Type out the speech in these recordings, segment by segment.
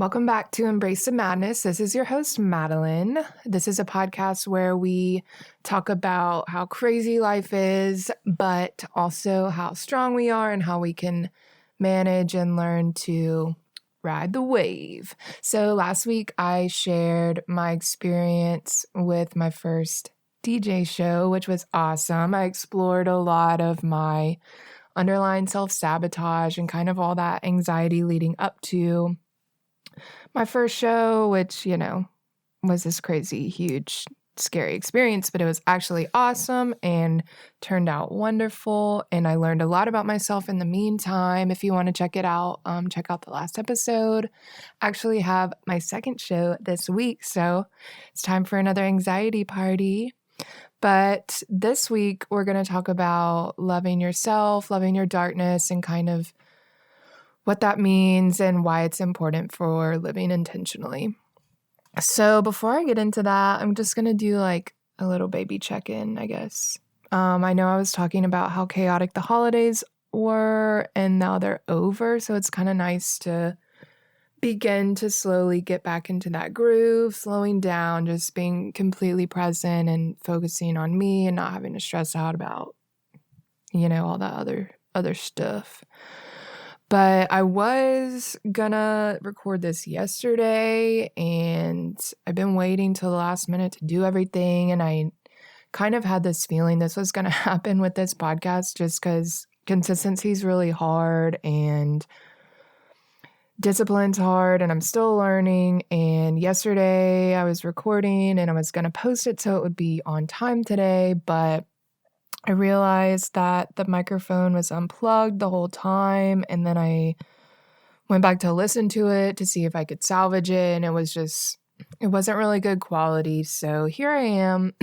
Welcome back to Embrace the Madness. This is your host, Madeline. This is a podcast where we talk about how crazy life is, but also how strong we are and how we can manage and learn to ride the wave. So last week I shared my experience with my first DJ show, which was awesome. I explored a lot of my underlying self-sabotage and kind of all that anxiety leading up to my first show, which, was this crazy, huge, scary experience, but it was actually awesome and turned out wonderful. And I learned a lot about myself in the meantime. If you want to check it out, check out the last episode. I actually have my second show this week, so it's time for another anxiety party. But this week, we're going to talk about loving yourself, loving your darkness, and kind of what that means and why it's important for living intentionally. So before I get into that, I'm just going to do like a little baby check-in, I guess. I know I was talking about how chaotic the holidays were and now they're over. So it's kind of nice to begin to slowly get back into that groove, slowing down, just being completely present and focusing on me and not having to stress out about, all that other stuff. But I was gonna record this yesterday and I've been waiting till the last minute to do everything. And I kind of had this feeling this was gonna happen with this podcast just because consistency is really hard and discipline's hard and I'm still learning. And yesterday I was recording and I was gonna post it so it would be on time today, but I realized that the microphone was unplugged the whole time, and then I went back to listen to it to see if I could salvage it, and it wasn't really good quality. So here I am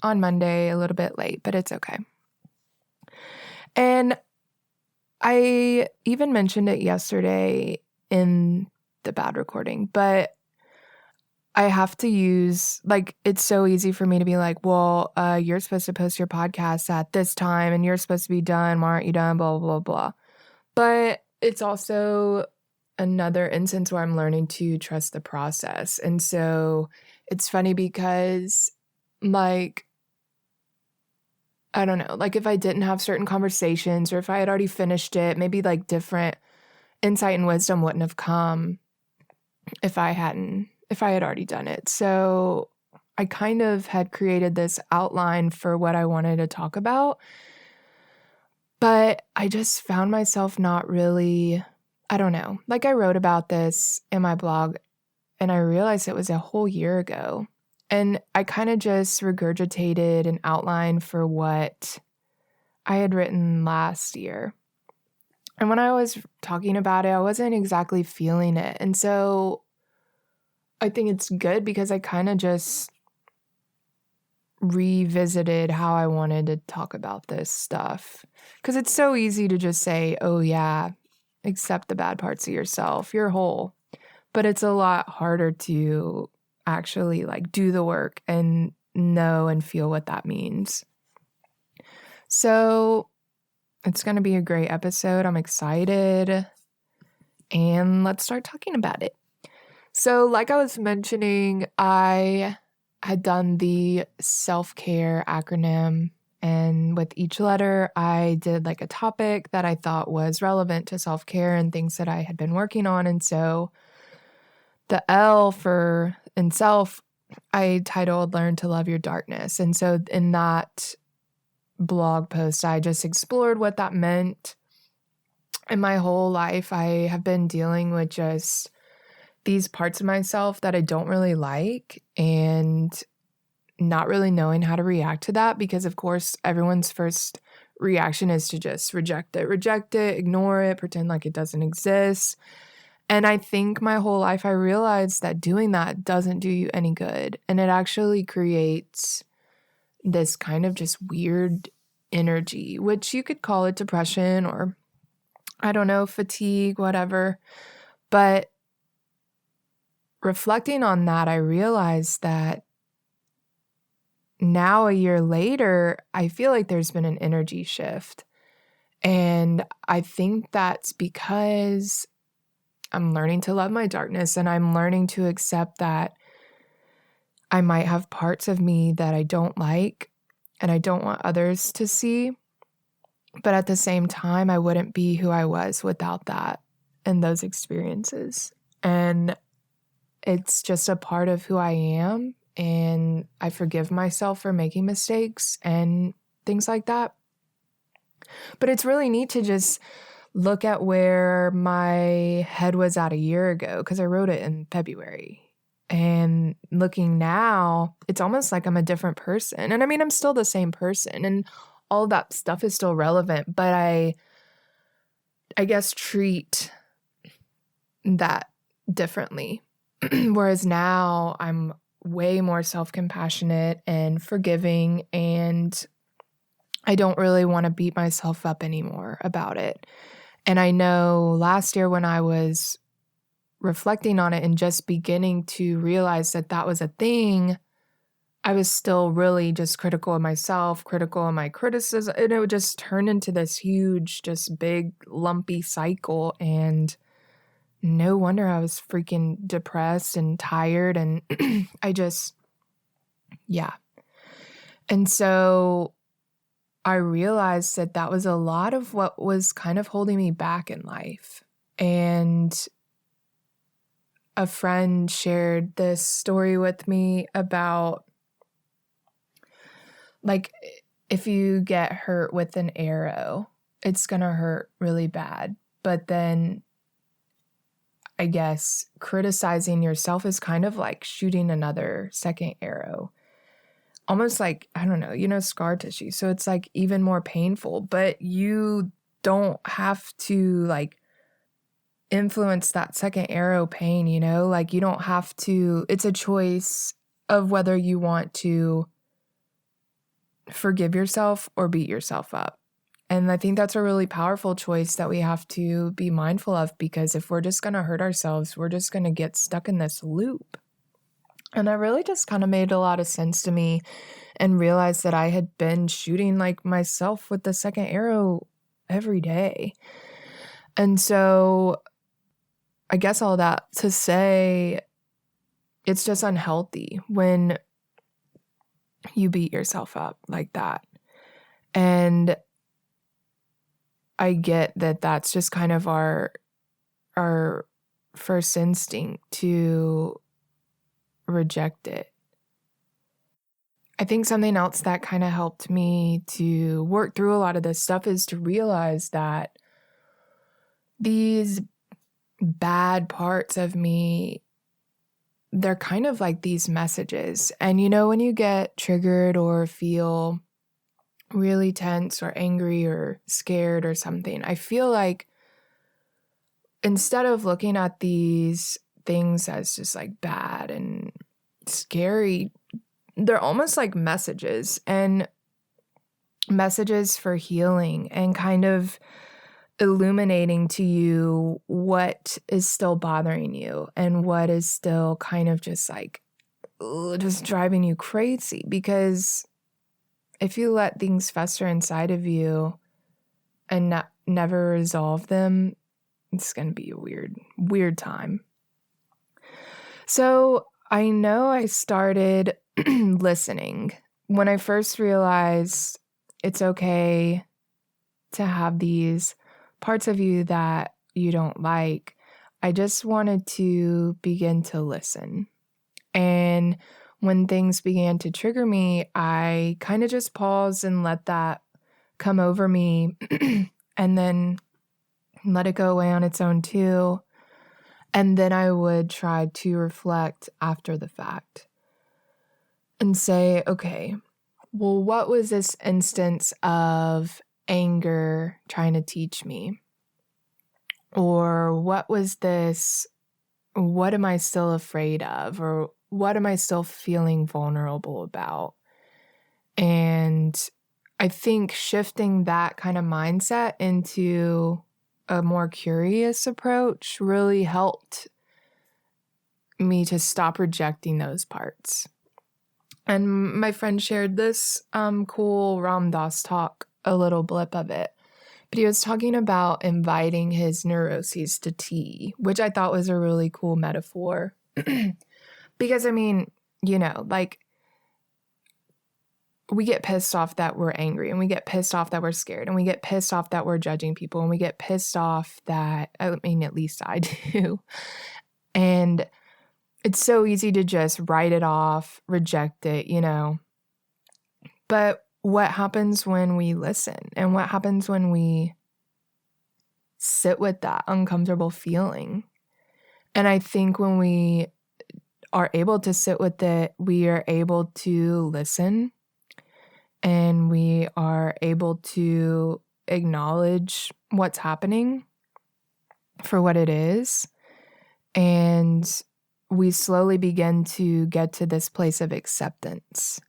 on Monday, a little bit late, but it's okay. And I even mentioned it yesterday in the bad recording, but I have to use, it's so easy for me to be like, well, you're supposed to post your podcast at this time and you're supposed to be done. Why aren't you done? Blah, blah, blah. But it's also another instance where I'm learning to trust the process. And so it's funny because, I don't know, if I didn't have certain conversations or if I had already finished it, maybe different insight and wisdom wouldn't have come if I had already done it. So I kind of had created this outline for what I wanted to talk about, but I just found myself not really, I don't know, I wrote about this in my blog and I realized it was a whole year ago. And I kind of just regurgitated an outline for what I had written last year. And when I was talking about it, I wasn't exactly feeling it. And so I think it's good because I kind of just revisited how I wanted to talk about this stuff. Because it's so easy to just say, oh yeah, accept the bad parts of yourself, you're whole. But it's a lot harder to actually do the work and know and feel what that means. So it's going to be a great episode. I'm excited. And let's start talking about it. So like I was mentioning, I had done the self-care acronym, and with each letter, I did a topic that I thought was relevant to self-care and things that I had been working on. And so the L for in self, I titled Learn to Love Your Darkness. And so in that blog post, I just explored what that meant. In my whole life, I have been dealing with just these parts of myself that I don't really like and not really knowing how to react to that because, of course, everyone's first reaction is to just reject it, ignore it, pretend like it doesn't exist. And I think my whole life I realized that doing that doesn't do you any good. And it actually creates this kind of just weird energy, which you could call it depression or, I don't know, fatigue, whatever. But reflecting on that, I realized that now a year later, I feel like there's been an energy shift. And I think that's because I'm learning to love my darkness, and I'm learning to accept that I might have parts of me that I don't like and I don't want others to see. But at the same time, I wouldn't be who I was without that and those experiences. And it's just a part of who I am. And I forgive myself for making mistakes and things like that. But it's really neat to just look at where my head was at a year ago, because I wrote it in February. And looking now, it's almost like I'm a different person. And I mean, I'm still the same person, and all that stuff is still relevant, but I guess treat that differently. Whereas now I'm way more self-compassionate and forgiving, and I don't really want to beat myself up anymore about it. And I know last year when I was reflecting on it and just beginning to realize that that was a thing, I was still really just critical of myself, critical of my criticism, and it would just turn into this huge, just big, lumpy cycle. And no wonder I was freaking depressed and tired, and yeah. And so I realized that that was a lot of what was kind of holding me back in life. And a friend shared this story with me about, like, if you get hurt with an arrow, it's going to hurt really bad. But then I guess criticizing yourself is kind of like shooting another second arrow. Almost like, I don't know, scar tissue. So it's like even more painful, but you don't have to like influence that second arrow pain, like you don't have to, it's a choice of whether you want to forgive yourself or beat yourself up. And I think that's a really powerful choice that we have to be mindful of, because if we're just going to hurt ourselves, we're just going to get stuck in this loop. And that really just kind of made a lot of sense to me, and realized that I had been shooting like myself with the second arrow every day. And so I guess all that to say, it's just unhealthy when you beat yourself up like that. And I get that that's just kind of our first instinct to reject it. I think something else that kind of helped me to work through a lot of this stuff is to realize that these bad parts of me, they're kind of like these messages. And when you get triggered or feel really tense or angry or scared or something, I feel like instead of looking at these things as just like bad and scary, they're almost like messages, and messages for healing, and kind of illuminating to you what is still bothering you and what is still kind of just like just driving you crazy. Because if you let things fester inside of you and never resolve them, it's going to be a weird time. So I know I started listening when I first realized it's okay to have these parts of you that you don't like. I just wanted to begin to listen. And when things began to trigger me, I kind of just paused and let that come over me and then let it go away on its own too. And then I would try to reflect after the fact and say, okay, well, what was this instance of anger trying to teach me? Or what was this? What am I still afraid of? Or what am I still feeling vulnerable about? And I think shifting that kind of mindset into a more curious approach really helped me to stop rejecting those parts. And my friend shared this cool Ram Dass talk, a little blip of it. But he was talking about inviting his neuroses to tea, which I thought was a really cool metaphor. Because, I mean, like, we get pissed off that we're angry, and we get pissed off that we're scared, and we get pissed off that we're judging people, and we get pissed off that, I mean, at least I do. And it's so easy to just write it off, reject it, But what happens when we listen? And what happens when we sit with that uncomfortable feeling? And I think when we are able to sit with it, we are able to listen, and we are able to acknowledge what's happening for what it is. And we slowly begin to get to this place of acceptance.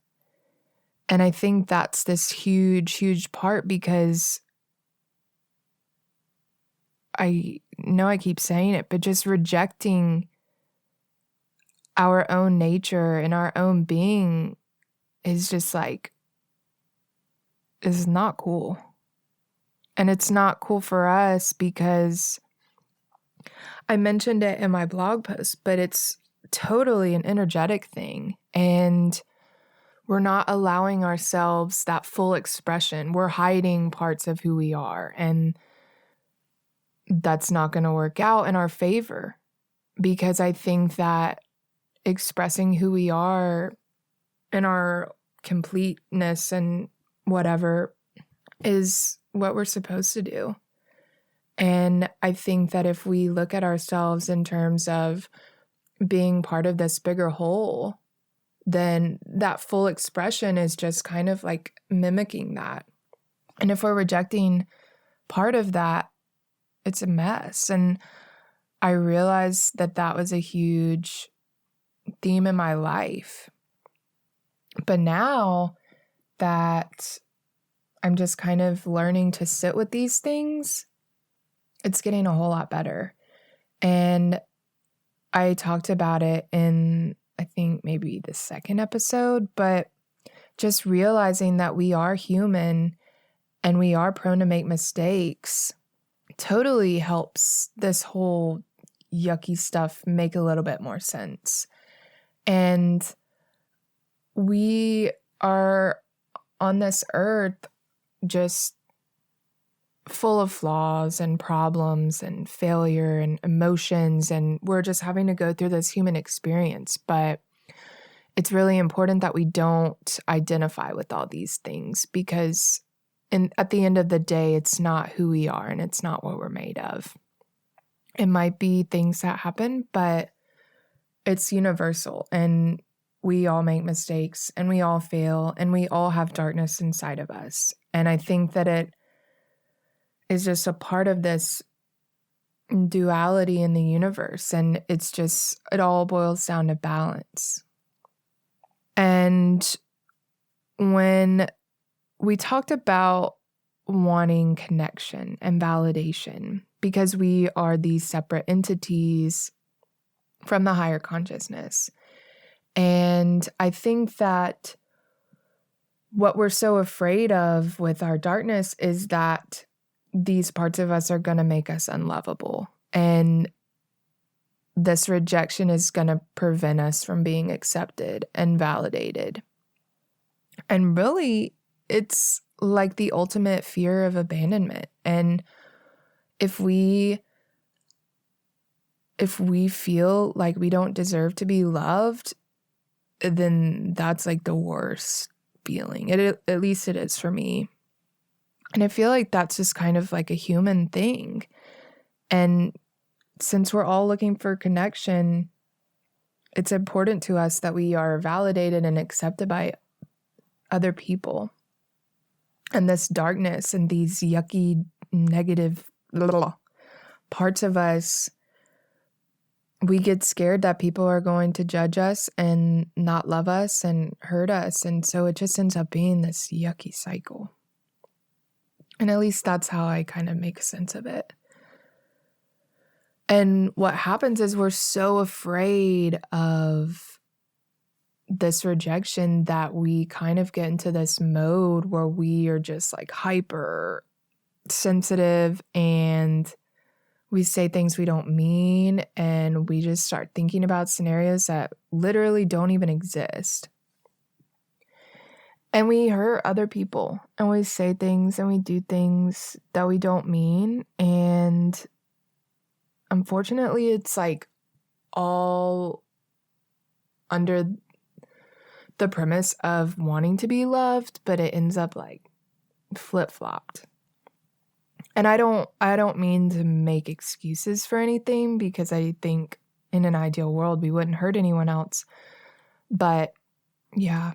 And I think that's this huge, huge part, because I know I keep saying it, but just rejecting our own nature and our own being is just is not cool. And it's not cool for us because I mentioned it in my blog post, but it's totally an energetic thing. And we're not allowing ourselves that full expression. We're hiding parts of who we are. And that's not going to work out in our favor, because I think that expressing who we are and our completeness and whatever is what we're supposed to do. And I think that if we look at ourselves in terms of being part of this bigger whole, then that full expression is just kind of like mimicking that. And if we're rejecting part of that, it's a mess. And I realized that that was a huge theme in my life. But now that I'm just kind of learning to sit with these things, it's getting a whole lot better. And I talked about it in, I think, maybe the second episode, but just realizing that we are human and we are prone to make mistakes totally helps this whole yucky stuff make a little bit more sense. And we are on this earth just full of flaws and problems and failure and emotions, and we're just having to go through this human experience. But it's really important that we don't identify with all these things, because at the end of the day, it's not who we are and it's not what we're made of. It might be things that happen, but it's universal, and we all make mistakes and we all fail and we all have darkness inside of us. And I think that it is just a part of this duality in the universe, and it all boils down to balance. And when we talked about wanting connection and validation, because we are these separate entities from the higher consciousness. And I think that what we're so afraid of with our darkness is that these parts of us are going to make us unlovable. And this rejection is going to prevent us from being accepted and validated. And really, it's like the ultimate fear of abandonment. And if we feel like we don't deserve to be loved, then that's like the worst feeling. At least it is for me. And I feel like that's just kind of like a human thing. And since we're all looking for connection, it's important to us that we are validated and accepted by other people. And this darkness and these yucky, negative parts of us, we get scared that people are going to judge us and not love us and hurt us. And so it just ends up being this yucky cycle. And at least that's how I kind of make sense of it. And what happens is we're so afraid of this rejection that we kind of get into this mode where we are just like hyper sensitive and we say things we don't mean, and we just start thinking about scenarios that literally don't even exist. And we hurt other people, and we say things and we do things that we don't mean. And unfortunately, it's like all under the premise of wanting to be loved, but it ends up like flip-flopped. And I don't mean to make excuses for anything, because I think in an ideal world we wouldn't hurt anyone else. But yeah,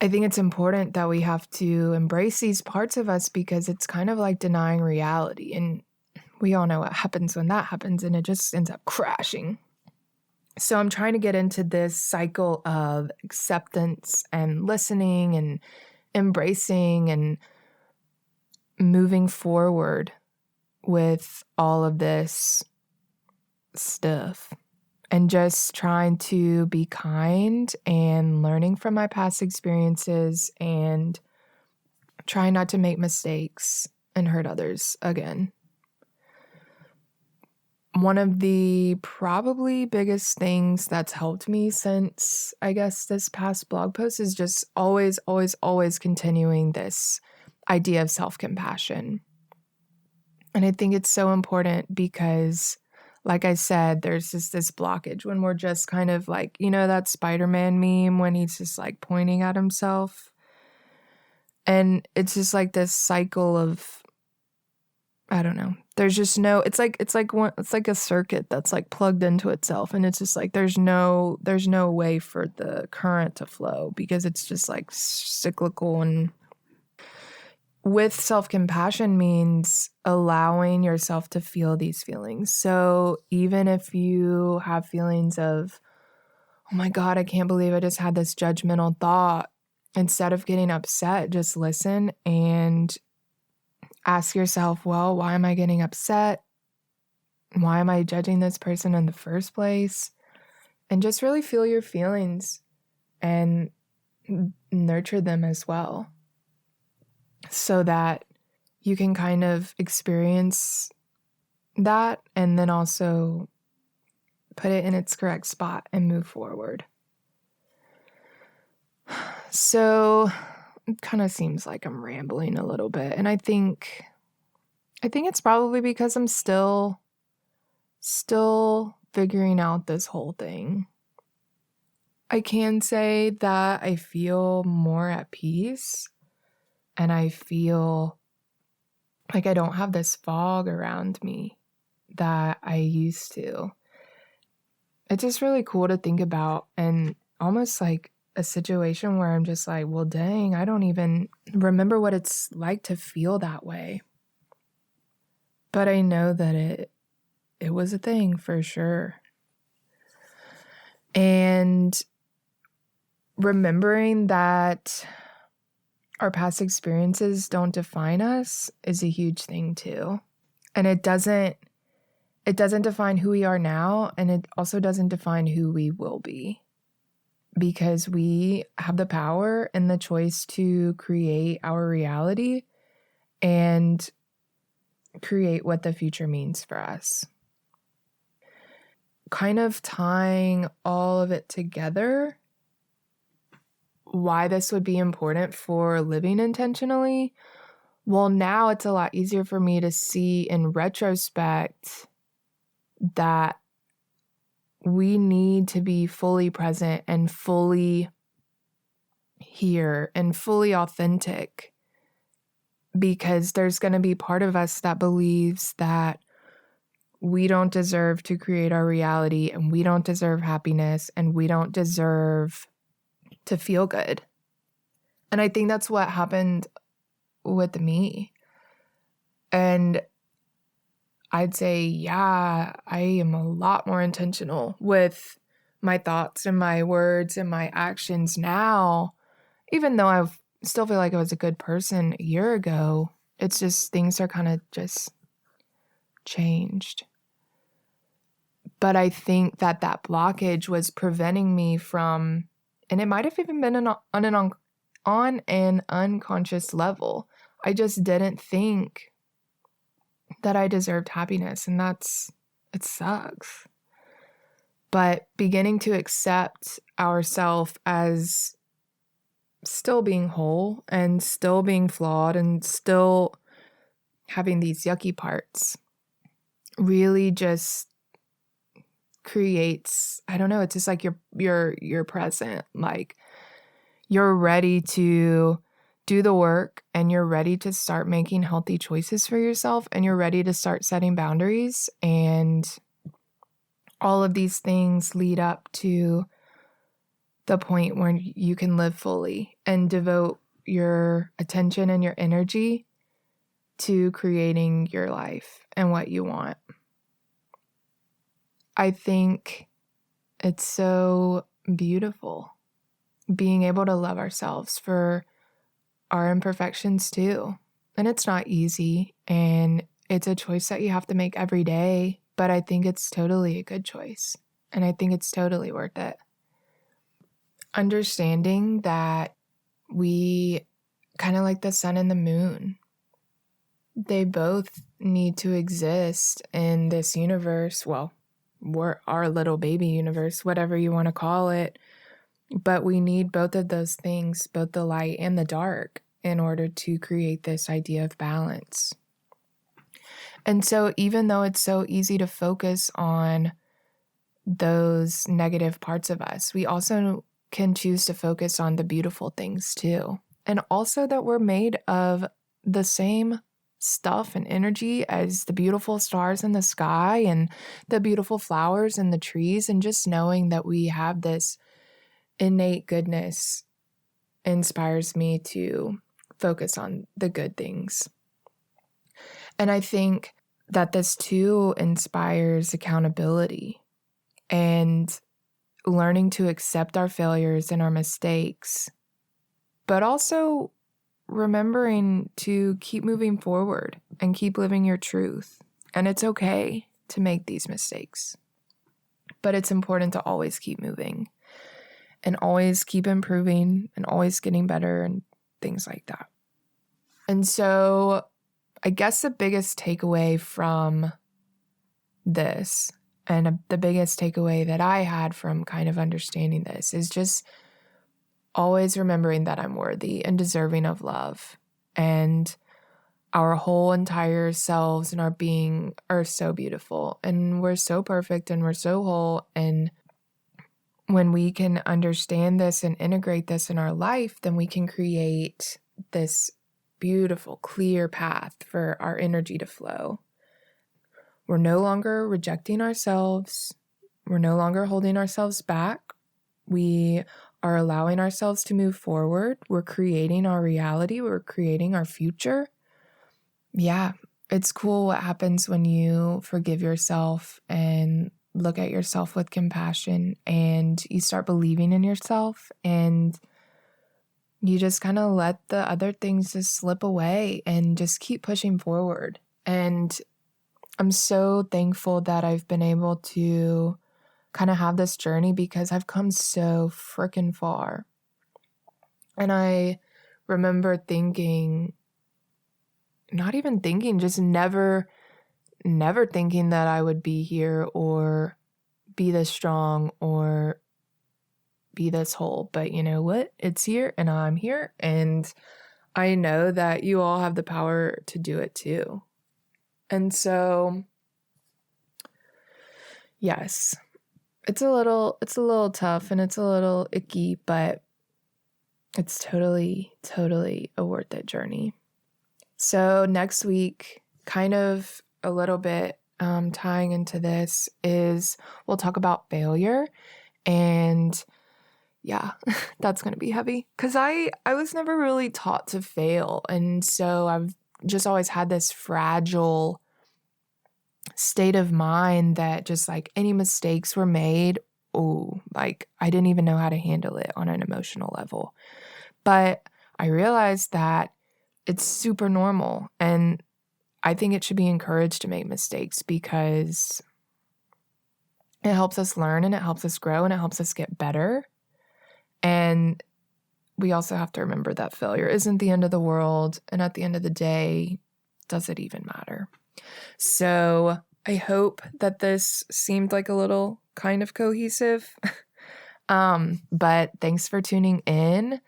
I think it's important that we have to embrace these parts of us, because it's kind of like denying reality. And we all know what happens when that happens, and it just ends up crashing. So I'm trying to get into this cycle of acceptance and listening and embracing and moving forward with all of this stuff, and just trying to be kind and learning from my past experiences and trying not to make mistakes and hurt others again. One of the probably biggest things that's helped me since, I guess, this past blog post is just always continuing this idea of self-compassion. And I think it's so important because, like I said, there's just this blockage when we're just kind of like, that Spider-Man meme when he's just like pointing at himself. And it's just like this cycle of, I don't know. There's just no, it's like a circuit that's like plugged into itself. And it's just like, there's no way for the current to flow, because it's just like cyclical. And with self-compassion means allowing yourself to feel these feelings. So even if you have feelings of, oh my God, I can't believe I just had this judgmental thought, instead of getting upset, just listen and ask yourself, well, why am I getting upset? Why am I judging this person in the first place? And just really feel your feelings and nurture them as well, so that you can kind of experience that and then also put it in its correct spot and move forward. So it kind of seems like I'm rambling a little bit, and I think it's probably because I'm still figuring out this whole thing. I can say that I feel more at peace, and I feel like I don't have this fog around me that I used to. It's just really cool to think about, and almost like a situation where I'm just like, well, dang, I don't even remember what it's like to feel that way. But I know that it was a thing for sure. And remembering that our past experiences don't define us is a huge thing too. And it doesn't define who we are now, and it also doesn't define who we will be, because we have the power and the choice to create our reality and create what the future means for us. Kind of tying all of it together, why this would be important for living intentionally. Well, now it's a lot easier for me to see in retrospect that we need to be fully present and fully here and fully authentic, because there's going to be part of us that believes that we don't deserve to create our reality, and we don't deserve happiness, and we don't deserve to feel good. And I think that's what happened with me. And I'd say, yeah, I am a lot more intentional with my thoughts and my words and my actions now, even though I still feel like I was a good person a year ago. It's just things are kind of just changed. But I think that blockage was preventing me from, and it might have even been on an unconscious level. I just didn't think that I deserved happiness, and it sucks. But beginning to accept ourselves as still being whole and still being flawed and still having these yucky parts really just creates, I don't know, it's just like you're present, like you're ready to do the work, and you're ready to start making healthy choices for yourself, and you're ready to start setting boundaries, and all of these things lead up to the point where you can live fully and devote your attention and your energy to creating your life and what you want. I think it's so beautiful being able to love ourselves for our imperfections too. And it's not easy, and it's a choice that you have to make every day, but I think it's totally a good choice, and I think it's totally worth it. Understanding that we, kind of like the sun and the moon, they both need to exist in this universe. Well, we're our little baby universe, whatever you want to call it. But we need both of those things, both the light and the dark, in order to create this idea of balance. And so even though it's so easy to focus on those negative parts of us, we also can choose to focus on the beautiful things too. And also that we're made of the same stuff and energy as the beautiful stars in the sky and the beautiful flowers and the trees, and just knowing that we have this innate goodness inspires me to focus on the good things. And I think that this too inspires accountability and learning to accept our failures and our mistakes, but also remembering to keep moving forward and keep living your truth. And it's okay to make these mistakes, but it's important to always keep moving and always keep improving and always getting better and things like that. And so I guess the biggest takeaway from this, and the biggest takeaway that I had from kind of understanding this, is just always remembering that I'm worthy and deserving of love, and our whole entire selves and our being are so beautiful, and we're so perfect, and we're so whole. And when we can understand this and integrate this in our life, then we can create this beautiful, clear path for our energy to flow. We're no longer rejecting ourselves. We're no longer holding ourselves back. We are allowing ourselves to move forward. We're creating our reality. We're creating our future. Yeah, it's cool what happens when you forgive yourself and look at yourself with compassion, and you start believing in yourself, and you just kind of let the other things just slip away and just keep pushing forward. And I'm so thankful that I've been able to kind of have this journey, because I've come so freaking far. And I remember thinking, not even thinking, just never thinking that I would be here or be this strong or be this whole. But you know what? It's here, and I'm here, and I know that you all have the power to do it too. And so, yes, it's a little tough and it's a little icky, but it's totally a worth it journey. So next week, kind of a little bit tying into this, is we'll talk about failure. And yeah, that's going to be heavy, because I was never really taught to fail. And so I've just always had this fragile state of mind that just like any mistakes were made, like I didn't even know how to handle it on an emotional level. But I realized that it's super normal, and I think it should be encouraged to make mistakes, because it helps us learn, and it helps us grow, and it helps us get better. And we also have to remember that failure isn't the end of the world, and at the end of the day, does it even matter? So I hope that this seemed like a little kind of cohesive. But thanks for tuning in.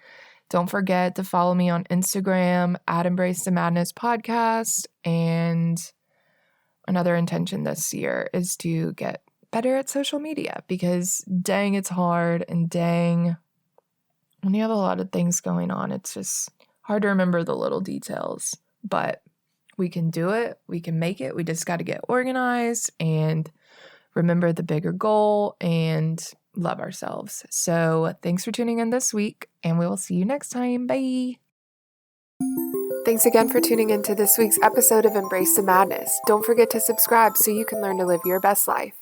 Don't forget to follow me on Instagram at Embrace the Madness Podcast. And another intention this year is to get better at social media because dang, it's hard, and dang, when you have a lot of things going on, it's just hard to remember the little details. But we can do it. We can make it. We just got to get organized and remember the bigger goal and love ourselves. So thanks for tuning in this week, and we will see you next time. Bye. Thanks again for tuning into this week's episode of Embrace the Madness. Don't forget to subscribe so you can learn to live your best life.